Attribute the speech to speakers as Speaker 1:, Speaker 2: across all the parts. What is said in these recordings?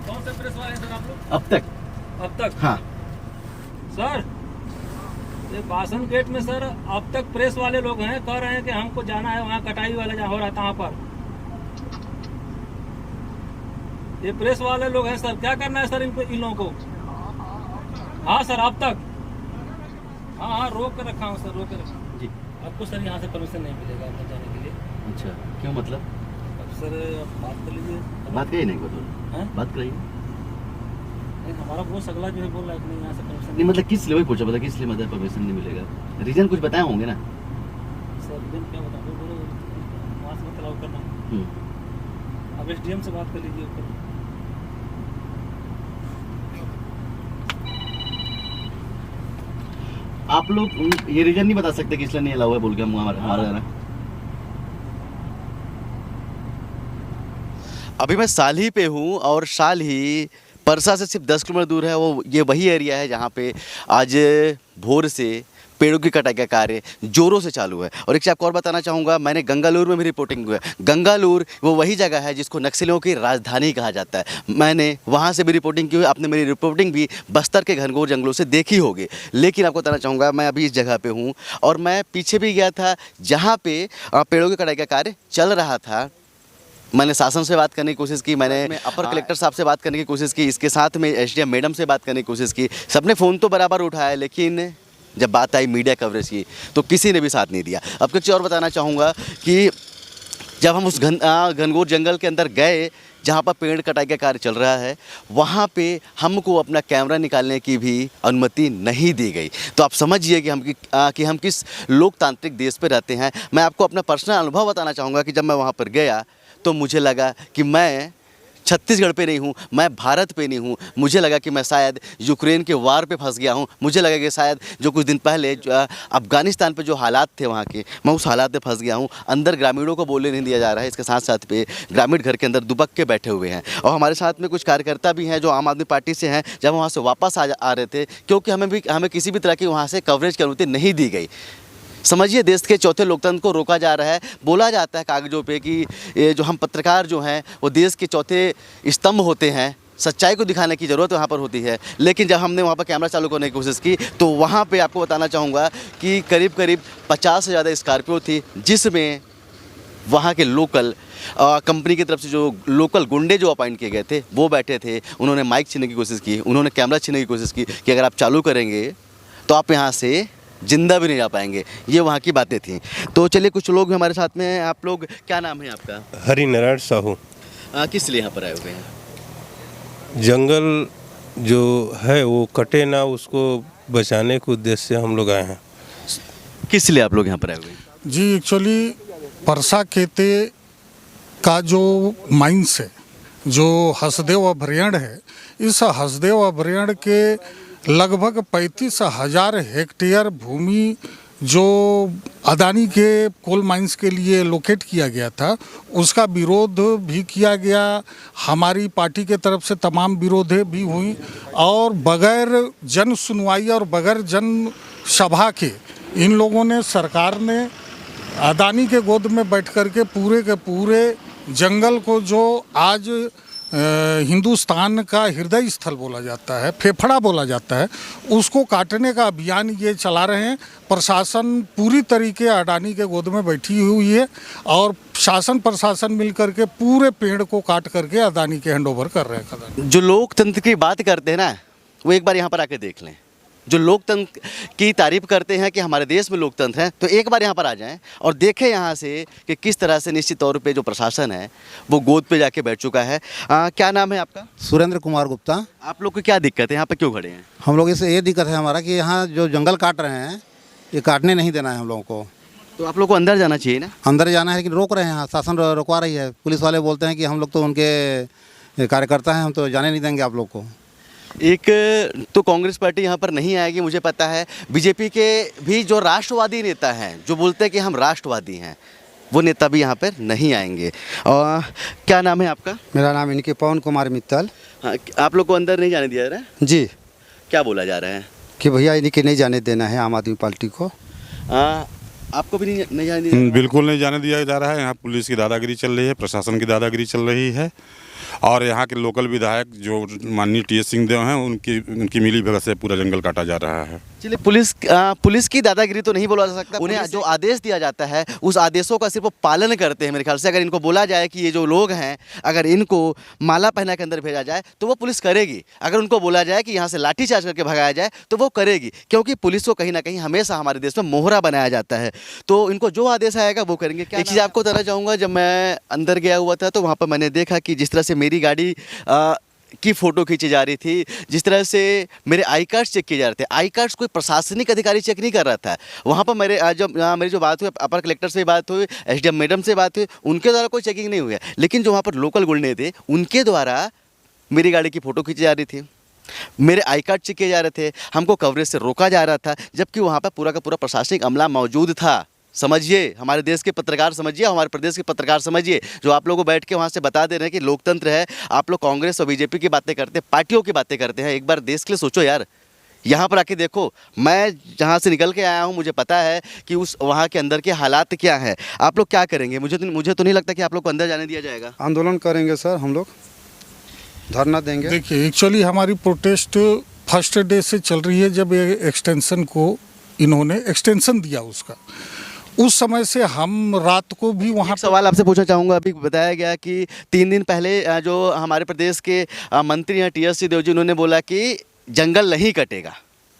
Speaker 1: कौन से प्रेस वाले हैं सर आप लोग?
Speaker 2: अब तक।
Speaker 1: अब तक?
Speaker 2: हाँ
Speaker 1: सर ये बासन गेट में सर अब तक प्रेस वाले लोग हैं, कह रहे हैं कि हमको जाना है वहाँ कटाई वाला जहाँ हो रहा था वहाँ पर। ये प्रेस वाले लोग हैं सर, क्या करना है सर इनको, इन लोगों को? हाँ सर अब तक। हाँ हाँ रोक कर रखा हूँ सर, रोक कर रखा हूँ
Speaker 2: जी।
Speaker 1: आपको सर यहाँ से परमिशन नहीं मिलेगा अंदर जाने के लिए।
Speaker 2: अच्छा, क्यों मतलब?
Speaker 1: अब सर आप बात कर लीजिए।
Speaker 2: बात करिए नहीं बोलो,
Speaker 1: हैं?
Speaker 2: बात करिए।
Speaker 1: नहीं हमारा बॉस अगला जो है बोल रहा है कि नहीं यहाँ से परमिशन
Speaker 2: नहीं मतलब किस लिए, वही पूछा, किस लिए मतलब परमिशन नहीं मिलेगा? रीजन कुछ बताए होंगे ना?
Speaker 1: सर दिन क्या बताऊँ, बोलो वहाँ से मतलब करना। अब एसडीएम से बात कर लीजिए ऊपर।
Speaker 2: आप लोग ये रीजन नहीं बता सकते कि इसलिए नहीं अलाउ है बोल के हम हमारा अभी मैं सालही पे हूँ और सालही परसा से सिर्फ 10 किलोमीटर दूर है। वो ये वही एरिया है जहाँ पे आज भोर से पेड़ों की कटाई का कार्य जोरों से चालू है। और एक चीज़ आपको और बताना चाहूँगा, मैंने गंगालूर में भी रिपोर्टिंग हुई है। गंगालूर वो वही जगह है जिसको नक्सलियों की राजधानी कहा जाता है। मैंने वहाँ से भी रिपोर्टिंग की हुई, आपने मेरी रिपोर्टिंग भी बस्तर के घनघोर जंगलों से देखी होगी। लेकिन आपको बताना चाहूँगा मैं अभी इस जगह पर हूँ और मैं पीछे भी गया था जहाँ पे पेड़ों की कटाई का कार्य चल रहा था। मैंने शासन से बात करने की कोशिश की, मैंने अपर कलेक्टर साहब से बात करने की कोशिश की, इसके साथ में एसडीएम मैडम से बात करने की कोशिश की। सबने फ़ोन तो बराबर उठाया, लेकिन जब बात आई मीडिया कवरेज की तो किसी ने भी साथ नहीं दिया। अब कुछ और बताना चाहूँगा कि जब हम उस घनघोर जंगल के अंदर गए जहाँ पर पेड़ कटाई का कार्य चल रहा है, वहाँ पे हमको अपना कैमरा निकालने की भी अनुमति नहीं दी गई। तो आप समझिए कि हम किस लोकतांत्रिक देश पे रहते हैं। मैं आपको अपना पर्सनल अनुभव बताना चाहूँगा कि जब मैं वहाँ पर गया तो मुझे लगा कि मैं छत्तीसगढ़ पे नहीं हूँ, मैं भारत पे नहीं हूँ। मुझे लगा कि मैं शायद यूक्रेन के वार पे फंस गया हूँ। मुझे लगा कि शायद जो कुछ दिन पहले अफ़गानिस्तान पे जो हालात थे वहाँ के, मैं उस हालात में फंस गया हूँ। अंदर ग्रामीणों को बोलने नहीं दिया जा रहा है, इसके साथ साथ पे ग्रामीण घर के अंदर दुबक के बैठे हुए हैं। और हमारे साथ में कुछ कार्यकर्ता भी हैं जो आम आदमी पार्टी से हैं। जब वहाँ से वापस आ रहे थे, क्योंकि हमें किसी भी तरह की वहाँ से कवरेज की अनुमति नहीं दी गई। समझिए, देश के चौथे लोकतंत्र को रोका जा रहा है। बोला जाता है कागजों पे कि ये जो हम पत्रकार जो हैं वो देश के चौथे स्तंभ होते हैं, सच्चाई को दिखाने की ज़रूरत वहाँ पर होती है। लेकिन जब हमने वहाँ पर कैमरा चालू करने की कोशिश की तो वहाँ पे आपको बताना चाहूँगा कि करीब 50 से ज़्यादा स्कॉर्पियो थी, जिसमें वहाँ के लोकल कंपनी की तरफ से जो लोकल गुंडे जो अपॉइंट किए गए थे वो बैठे थे। उन्होंने माइक छीनने की कोशिश की, उन्होंने कैमरा छीनने की कोशिश की कि अगर आप चालू करेंगे तो आप यहाँ से जिंदा भी नहीं जा पाएंगे। ये वहाँ की बातें थी। तो चलिए, कुछ लोग भी हमारे साथ में हैं। आप लोग, क्या नाम है आपका?
Speaker 3: हरिनारायण साहू।
Speaker 2: किस लिए यहाँ पर आए हुए हैं?
Speaker 3: जंगल जो है वो कटे ना, उसको बचाने के उद्देश्य से हम लोग आए हैं।
Speaker 2: किस लिए आप लोग यहाँ पर आए हुए हैं?
Speaker 4: जी, एक्चुअली परसा केते का जो माइंस है, जो हसदेव अभयारण्य है, इस हसदेव अभयारण्य के लगभग 35,000 हेक्टेयर भूमि जो अदानी के कोल माइंस के लिए लोकेट किया गया था, उसका विरोध भी किया गया। हमारी पार्टी के तरफ से तमाम विरोधें भी हुई और बगैर जन सुनवाई और बगैर जन सभा के इन लोगों ने, सरकार ने अदानी के गोद में बैठ कर के पूरे जंगल को, जो आज हिंदुस्तान का हृदय स्थल बोला जाता है, फेफड़ा बोला जाता है, उसको काटने का अभियान ये चला रहे हैं। प्रशासन पूरी तरीके अडानी के गोद में बैठी हुई है और शासन प्रशासन मिलकर के पूरे पेड़ को काट करके अडानी के हैंडओवर कर रहे हैं।
Speaker 2: जो लोकतंत्र की बात करते हैं ना, वो एक बार यहाँ पर आके देख लें। जो लोकतंत्र की तारीफ करते हैं कि हमारे देश में लोकतंत्र है, तो एक बार यहाँ पर आ जाएं और देखें यहाँ से कि किस तरह से निश्चित तौर पे जो प्रशासन है वो गोद पे जाके बैठ चुका है। क्या नाम है आपका?
Speaker 5: सुरेंद्र कुमार गुप्ता।
Speaker 2: आप लोग को क्या दिक्कत है, यहाँ पे क्यों खड़े हैं?
Speaker 5: हम लोग इससे ये दिक्कत है हमारा कि यहाँ जो जंगल काट रहे हैं, ये काटने नहीं देना है हम लोगों को।
Speaker 2: तो आप लोग को अंदर जाना चाहिए ना?
Speaker 5: अंदर जाना है, लेकिन रोक रहे हैं, यहाँ शासन रुकवा रही है। पुलिस वाले बोलते हैं कि हम लोग तो उनके कार्यकर्ता हैं, हम तो जाने नहीं देंगे आप लोग को।
Speaker 2: एक तो कांग्रेस पार्टी यहाँ पर नहीं आएगी, मुझे पता है। बीजेपी के भी जो राष्ट्रवादी नेता हैं, जो बोलते हैं कि हम राष्ट्रवादी हैं, वो नेता भी यहाँ पर नहीं आएंगे। और क्या नाम है आपका?
Speaker 6: मेरा नाम इनके पवन कुमार मित्तल।
Speaker 2: हाँ, आप लोग को अंदर नहीं जाने दिया जा रहा है?
Speaker 6: जी।
Speaker 2: क्या बोला जा रहा है?
Speaker 6: कि भैया इनके नहीं जाने देना है आम आदमी पार्टी को।
Speaker 2: आपको भी नहीं जाने दिया?
Speaker 7: बिल्कुल नहीं जाने दिया जा रहा है। यहाँ पुलिस की दादागिरी चल रही है, प्रशासन की दादागिरी चल रही है और यहाँ के लोकल विधायक जो माननीय टी.एस. सिंहदेव हैं उनकी मिली भगत से पूरा जंगल काटा जा रहा है।
Speaker 2: चलिए, पुलिस की दादागिरी तो नहीं बोला जा सकता। उन्हें जो आदेश दिया जाता है उस आदेशों का सिर्फ वो पालन करते हैं मेरे ख्याल से। अगर इनको बोला जाए कि ये जो लोग हैं अगर इनको माला पहना के अंदर भेजा जाए तो वो पुलिस करेगी। अगर उनको बोला जाए कि यहाँ से लाठीचार्ज करके भगाया जाए तो वो करेगी, क्योंकि पुलिस को कहीं ना कहीं हमेशा हमारे देश में मोहरा बनाया जाता है। तो इनको जो आदेश आएगा वो करेंगे। एक चीज़ आपको बताना चाहूँगा, जब मैं अंदर गया हुआ था तो वहाँ पर मैंने देखा कि जिस तरह से मेरी गाड़ी की फ़ोटो खींची जा रही थी, जिस तरह से मेरे आई कार्ड्स चेक किए जा रहे थे। आई कार्ड्स कोई प्रशासनिक अधिकारी चेक नहीं कर रहा था। वहाँ पर मेरी जो बात हुई, अपर कलेक्टर से बात हुई, एसडीएम मैडम से बात हुई, उनके द्वारा कोई चेकिंग नहीं हुई है। लेकिन जो वहाँ पर लोकल गुंडे थे उनके द्वारा मेरी गाड़ी की फ़ोटो खींची जा रही थी, मेरे आई कार्ड चेक किए जा रहे थे, हमको कवरेज से रोका जा रहा था, जबकि वहाँ पर पूरा का पूरा प्रशासनिक अमला मौजूद था। समझिए, हमारे देश के पत्रकार समझिए, हमारे प्रदेश के पत्रकार समझिए, जो आप लोगों को बैठ के वहाँ से बता दे रहे हैं कि लोकतंत्र है। आप लोग कांग्रेस और बीजेपी की बातें करते हैं, पार्टियों की बातें करते हैं। एक बार देश के लिए सोचो यार। यहाँ पर आके देखो, मैं जहाँ से निकल के आया हूँ मुझे पता है कि उस वहाँ के अंदर के हालात क्या हैं। आप लोग क्या करेंगे? मुझे तो नहीं लगता कि आप लोग को अंदर जाने दिया जाएगा।
Speaker 6: आंदोलन करेंगे सर, हम लोग धरना देंगे।
Speaker 4: देखिए, एक्चुअली हमारी प्रोटेस्ट फर्स्ट डे से चल रही है। जब ये एक्सटेंशन को इन्होंने एक्सटेंशन दिया उसका, उस समय से हम रात को भी वहाँ।
Speaker 2: सवाल आपसे पूछना चाहूँगा, अभी बताया गया कि 3 दिन पहले जो हमारे प्रदेश के मंत्री हैं टी.एस. सिंहदेव जी, उन्होंने बोला कि जंगल नहीं कटेगा।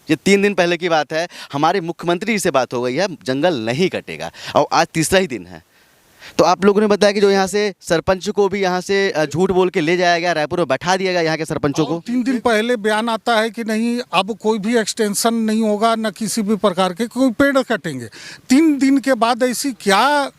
Speaker 2: ये 3 दिन पहले की बात है। हमारे मुख्यमंत्री से बात हो गई है, जंगल नहीं कटेगा, और आज तीसरा ही दिन है। तो आप लोगों ने बताया कि जो यहाँ से सरपंच को भी यहाँ से झूठ बोल के ले जाया गया, रायपुर में बैठा दिया गया यहाँ के सरपंचों को।
Speaker 4: 3 दिन पहले बयान आता है कि नहीं, अब कोई भी एक्सटेंशन नहीं होगा, न किसी भी प्रकार के कोई पेड़ कटेंगे। 3 दिन के बाद ऐसी क्या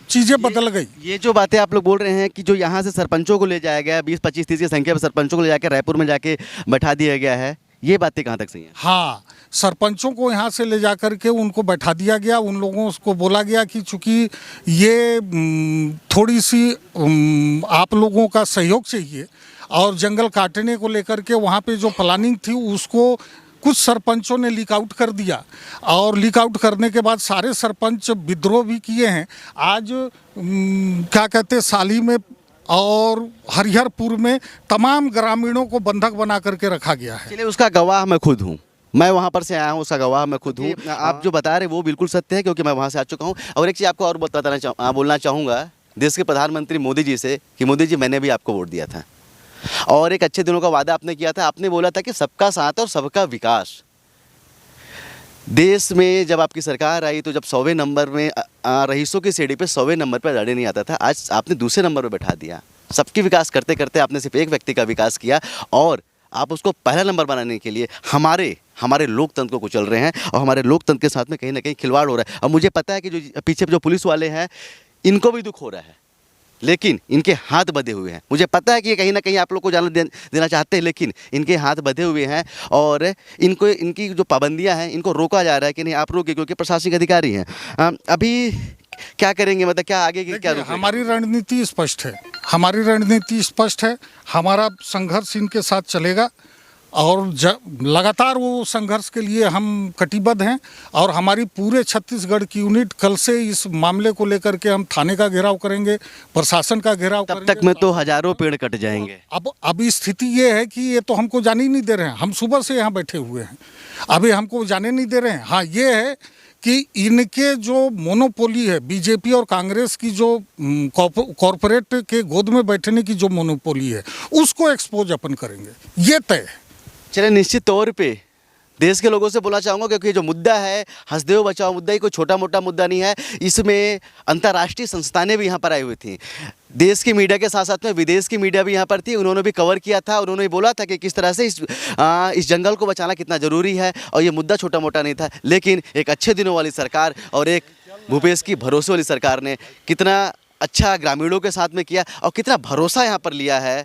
Speaker 4: चीज़ें बदल गई?
Speaker 2: ये जो बातें आप लोग बोल रहे हैं कि जो यहाँ से सरपंचों को ले जाया गया, 20, 25, 30 की संख्या में सरपंचों को ले जाकर रायपुर में जाके बैठा दिया गया है, ये बातें कहाँ तक सही हैं?
Speaker 4: हाँ, सरपंचों को यहाँ से ले जाकर के उनको बैठा दिया गया। उन लोगों को बोला गया कि चूँकि ये थोड़ी सी आप लोगों का सहयोग चाहिए, और जंगल काटने को लेकर के वहाँ पे जो प्लानिंग थी उसको कुछ सरपंचों ने लीक आउट कर दिया, और लीक आउट करने के बाद सारे सरपंच विद्रोह भी किए हैं। आज क्या कहते, साली में और हरिहरपुर में तमाम ग्रामीणों को बंधक बना करके रखा गया है।
Speaker 2: चलिए, उसका गवाह मैं खुद हूँ, मैं वहाँ पर से आया हूँ, उसका गवाह मैं खुद हूँ। आप जो बता रहे हैं वो बिल्कुल सत्य है, क्योंकि मैं वहाँ से आ चुका हूँ। और एक चीज़ आपको और बोलना चाहूँगा देश के प्रधानमंत्री मोदी जी से कि मोदी जी, मैंने भी आपको वोट दिया था, और एक अच्छे दिनों का वादा आपने किया था। आपने बोला था कि सबका साथ और सबका विकास। देश में जब आपकी सरकार आई तो जब 100वें नंबर में रईसों की सीढ़ी पे 100वें नंबर पर लड़े नहीं आता था, आज आपने दूसरे नंबर पर बैठा दिया। सबकी विकास करते करते आपने सिर्फ एक व्यक्ति का विकास किया, और आप उसको पहला नंबर बनाने के लिए हमारे लोकतंत्र को कुचल रहे हैं, और हमारे लोकतंत्र के साथ में कहीं ना कहीं खिलवाड़ हो रहा है। और मुझे पता है कि जो पीछे जो पुलिस वाले हैं इनको भी दुख हो रहा है, लेकिन इनके हाथ बंधे हुए हैं। मुझे पता है कि ये कहीं ना कहीं आप लोग को जाने देना चाहते हैं, लेकिन इनके हाथ बंधे हुए हैं, और इनकी जो पाबंदियां हैं इनको रोका जा रहा है कि नहीं आप रोके, क्योंकि प्रशासनिक अधिकारी हैं। अभी क्या करेंगे, मतलब क्या आगे की क्या?
Speaker 4: हमारी रणनीति स्पष्ट है, हमारी रणनीति स्पष्ट है। हमारा संघर्ष इनके साथ चलेगा, और लगातार वो संघर्ष के लिए हम कटिबद्ध हैं। और हमारी पूरे छत्तीसगढ़ की यूनिट कल से इस मामले को लेकर के हम थाने का घेराव करेंगे, प्रशासन का घेराव करेंगे।
Speaker 2: तब तक में तो हजारों पेड़ कट जाएंगे।
Speaker 4: अब स्थिति ये है कि ये तो हमको जाने ही नहीं दे रहे हैं। हम सुबह से यहाँ बैठे हुए हैं, अभी हमको जाने नहीं दे रहे हैं। हाँ, ये है कि इनके जो मोनोपोली है, बीजेपी और कांग्रेस की जो कॉरपोरेट के गोद में बैठने की जो मोनोपोली है, उसको एक्सपोज अपन करेंगे, ये तय है।
Speaker 2: चलिए, निश्चित तौर पे देश के लोगों से बोलना चाहूँगा, क्योंकि जो मुद्दा है हसदेव बचाओ मुद्दा, ही कोई छोटा मोटा मुद्दा नहीं है। इसमें अंतर्राष्ट्रीय संस्थानें भी यहाँ पर आई हुई थी, देश की मीडिया के साथ साथ में विदेश की मीडिया भी यहाँ पर थी। उन्होंने भी कवर किया था, उन्होंने बोला था कि किस तरह से इस जंगल को बचाना कितना ज़रूरी है, और ये मुद्दा छोटा मोटा नहीं था। लेकिन एक अच्छे दिनों वाली सरकार और एक भूपेश की भरोसे वाली सरकार ने कितना अच्छा ग्रामीणों के साथ में किया, और कितना भरोसा यहाँ पर लिया है।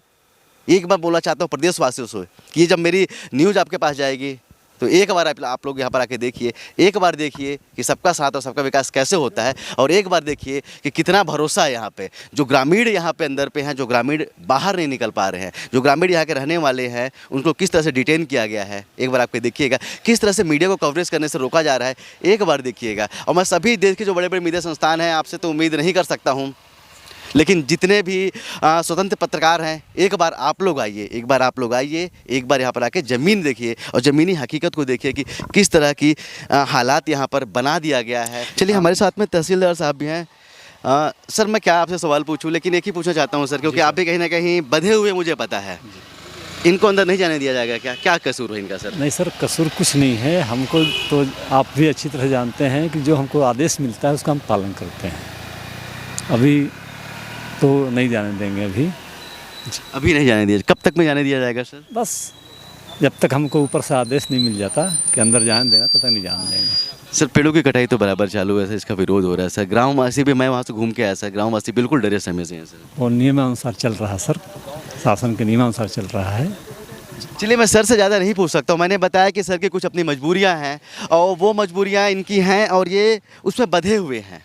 Speaker 2: एक बार बोलना चाहता हूँ प्रदेशवासियों से कि जब मेरी न्यूज़ आपके पास जाएगी तो एक बार आप लोग यहाँ पर आके देखिए, एक बार देखिए कि सबका साथ और सबका विकास कैसे होता है, और एक बार देखिए कि कितना भरोसा है यहाँ पे। जो ग्रामीण यहाँ पे अंदर पे हैं, जो ग्रामीण बाहर नहीं निकल पा रहे हैं, जो ग्रामीण यहाँ के रहने वाले हैं, उनको किस तरह से डिटेन किया गया है, एक बार आपके देखिएगा। किस तरह से मीडिया को कवरेज करने से रोका जा रहा है, एक बार देखिएगा। और मैं सभी देश के जो बड़े बड़े मीडिया संस्थान हैं, आपसे तो उम्मीद नहीं कर सकता हूँ लेकिन जितने भी स्वतंत्र पत्रकार हैं, एक बार आप लोग आइए, एक बार यहाँ पर आके ज़मीन देखिए और ज़मीनी हकीकत को देखिए कि किस तरह की हालात यहाँ पर बना दिया गया है। चलिए, हमारे साथ में तहसीलदार साहब भी हैं। सर, मैं क्या आपसे सवाल पूछूं, लेकिन एक ही पूछना चाहता हूं सर, क्योंकि आप भी कहीं ना कहीं बंधे हुए, मुझे पता है। इनको अंदर नहीं जाने दिया जाएगा क्या? क्या कसूर है इनका सर?
Speaker 8: नहीं सर, कसूर कुछ नहीं है। हमको तो आप भी अच्छी तरह जानते हैं कि जो हमको आदेश मिलता है उसका हम पालन करते हैं। अभी तो नहीं जाने देंगे।
Speaker 2: अभी नहीं जाने दिया। कब तक में जाने दिया जाएगा सर?
Speaker 8: बस जब तक हमको ऊपर से आदेश नहीं मिल जाता कि अंदर जाने देना, तब तक नहीं जाने देंगे।
Speaker 2: सर, पेड़ों की कटाई तो बराबर चालू है सर, इसका विरोध हो रहा है सर। ग्रामवासी भी, मैं वहाँ से घूम के आया सर, ग्रामवासी बिल्कुल डरे समय से हैं सर।
Speaker 8: और नियमानुसार चल रहा सर, शासन के नियमानुसार चल रहा है।
Speaker 2: चलिए, मैं सर से ज़्यादा नहीं पूछ सकता हूँ। मैंने बताया कि सर की कुछ अपनी मजबूरियाँ हैं और वो मजबूरियाँ इनकी हैं और ये उसमें बंधे हुए हैं।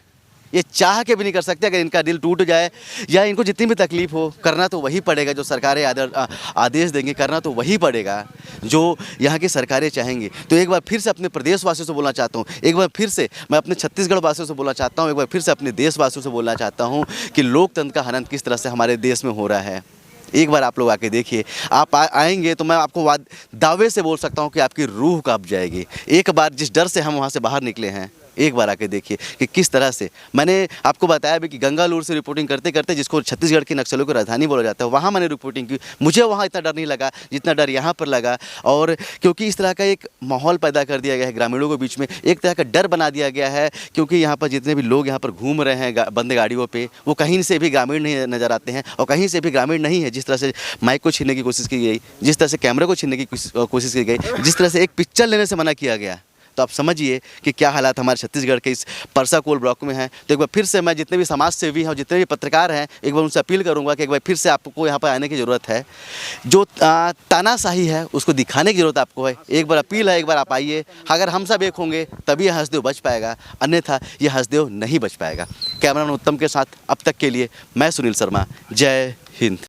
Speaker 2: ये चाह के भी नहीं कर सकते। अगर इनका दिल टूट जाए या इनको जितनी भी तकलीफ़ हो, करना तो वही पड़ेगा। जो सरकारें आदेश देंगे, करना तो वही पड़ेगा जो यहाँ की सरकारें चाहेंगी। तो एक बार फिर से अपने प्रदेशवासियों से बोलना चाहता हूँ, एक बार फिर से मैं अपने छत्तीसगढ़ वासियों से बोलना चाहता हूँ, एक बार फिर से अपने देशवासियों से बोलना चाहता हूँ कि लोकतंत्र का हनन किस तरह से हमारे देश में हो रहा है। एक बार आप लोग आके देखिए। आप आएंगे तो मैं आपको दावे से बोल सकता हूँ कि आपकी रूह कांप जाएगी। एक बार जिस डर से हम वहाँ से बाहर निकले हैं, एक बार आके देखिए कि किस तरह से। मैंने आपको बताया भी कि गंगालूर से रिपोर्टिंग करते करते, जिसको छत्तीसगढ़ की नक्सलों की राजधानी बोला जाता है, वहाँ मैंने रिपोर्टिंग की। मुझे वहाँ इतना डर नहीं लगा जितना डर यहाँ पर लगा। और क्योंकि इस तरह का एक माहौल पैदा कर दिया गया है ग्रामीणों के बीच में, एक तरह का डर बना दिया गया है। क्योंकि यहाँ पर जितने भी लोग यहाँ पर घूम रहे हैं बंद गाड़ियों पर, वो कहीं से भी ग्रामीण नहीं नज़र आते हैं और कहीं से भी ग्रामीण नहीं है। जिस तरह से माइक को छीनने की कोशिश की गई, जिस तरह से कैमरे को छीनने की कोशिश की गई, जिस तरह से एक पिक्चर लेने से मना किया गया, तो आप समझिए कि क्या हालात हमारे छत्तीसगढ़ के इस परसा कोल ब्लॉक में हैं। तो एक बार फिर से मैं जितने भी समाज सेवी हैं और जितने भी पत्रकार हैं, एक बार उनसे अपील करूंगा कि एक बार फिर से आपको यहाँ पर आने की ज़रूरत है। जो तानाशाही है उसको दिखाने की ज़रूरत आपको है। एक बार अपील है, एक बार आप आइए। अगर हम सब एक होंगे तभी यह हसदेव बच पाएगा, अन्यथा यह हसदेव नहीं बच पाएगा। कैमरामैन उत्तम के साथ अब तक के लिए मैं सुनील शर्मा। जय हिंद।